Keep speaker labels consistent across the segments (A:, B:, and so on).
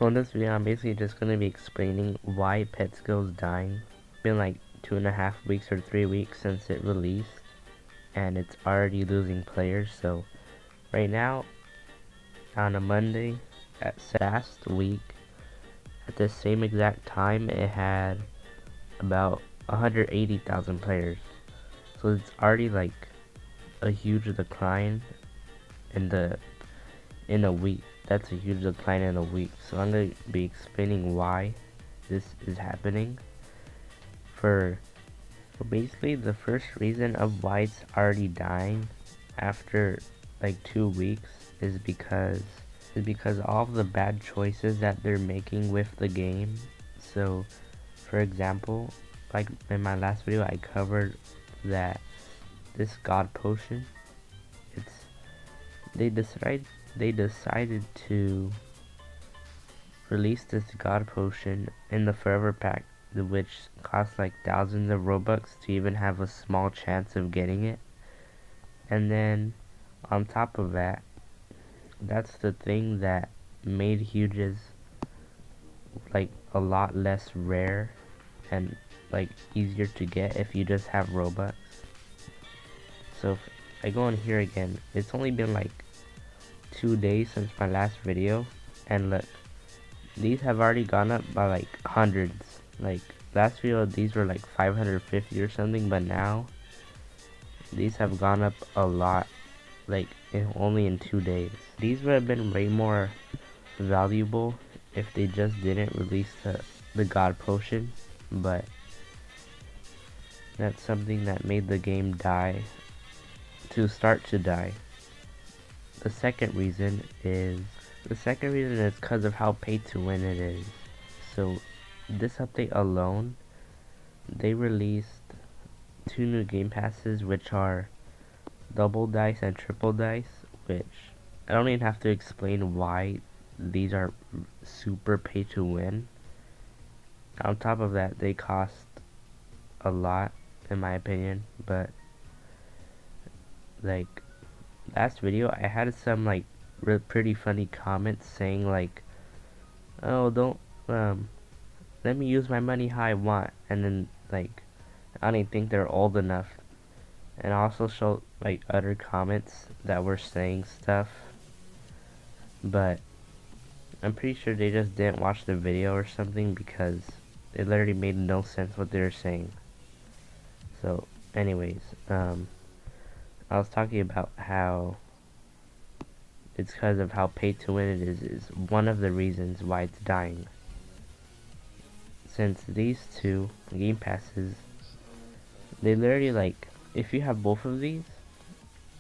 A: So in this video, I'm basically just going to be explaining why Pets Go is dying. It's been like 2.5 weeks or 3 weeks since it released, and it's already losing players. So right now, on a Monday, at last week, at the same exact time, it had about 180,000 players. So it's already like a huge decline in a week. That's a huge decline in a week. So I'm going to be explaining why this is happening. For basically the first reason of why it's already dying after like 2 weeks is because all of the bad choices that they're making with the game. So for example, like in my last video I covered that this god potion, they decided to release this god potion in the forever pack, which costs like thousands of Robux to even have a small chance of getting it. And then on top of that, that's the thing that made Huges like a lot less rare and like easier to get if you just have Robux. So if I go on here again, it's only been like 2 days since my last video, and look, these have already gone up by like hundreds. Like last video these were like 550 or something, but now these have gone up a lot, like only in 2 days. These would have been way more valuable if they just didn't release the god potion, but that's something that made the game start to die. The second reason is because of how pay to win it is. So this update alone, they released 2 new game passes, which are double dice and triple dice, which I don't even have to explain why these are super pay to win. On top of that, they cost a lot in my opinion, but like last video I had some like pretty funny comments saying like, oh, don't let me use my money how I want, and then like I don't even think they're old enough. And I also showed like other comments that were saying stuff, but I'm pretty sure they just didn't watch the video or something, because it literally made no sense what they were saying. So anyways, I was talking about how it's because of how pay to win it is one of the reasons why it's dying. Since these 2 game passes, they literally, like, if you have both of these,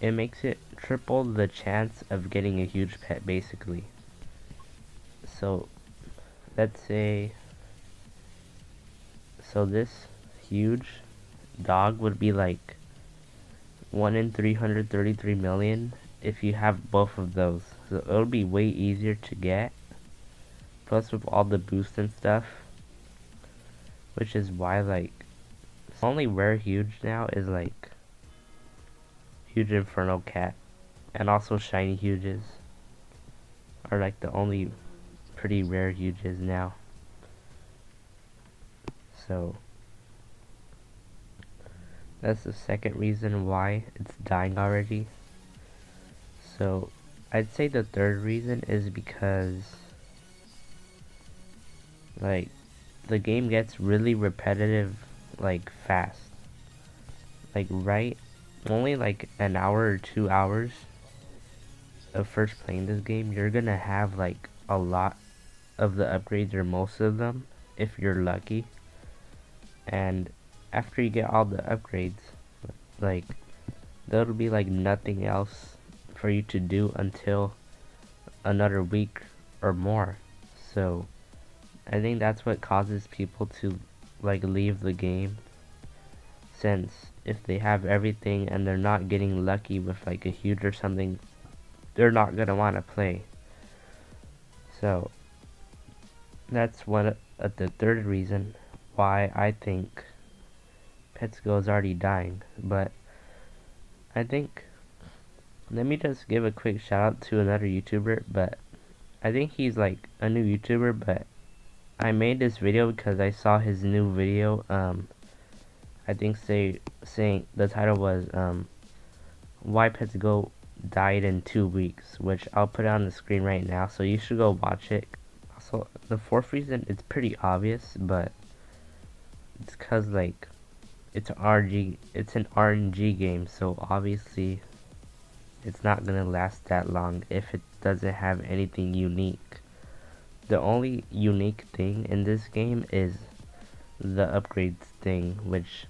A: it makes it triple the chance of getting a huge pet basically. So let's say, so this huge dog would be like 1 in 333 million if you have both of those. So it'll be way easier to get, plus with all the boosts and stuff, which is why like the only rare huge now is like huge Inferno Cat, and also shiny huges are like the only pretty rare huges now. So that's the second reason why it's dying already. So I'd say the third reason is because like the game gets really repetitive like fast. Like only like an hour or 2 hours of first playing this game, you're gonna have like a lot of the upgrades, or most of them if you're lucky. And after you get all the upgrades, like there'll be like nothing else for you to do until another week or more. So I think that's what causes people to like leave the game, since if they have everything and they're not getting lucky with like a huge or something, they're not gonna want to play. So that's the third reason why I think Pets Go is already dying. But I think, let me just give a quick shout out to another YouTuber, but I think he's like a new YouTuber, but I made this video because I saw his new video. I think saying the title was Why Pets Go Died in 2 weeks, which I'll put on the screen right now. So you should go watch it. Also, the fourth reason, it's pretty obvious, but it's cause like it's an RNG game, so obviously it's not gonna last that long if it doesn't have anything unique. The only unique thing in this game is the upgrades thing, which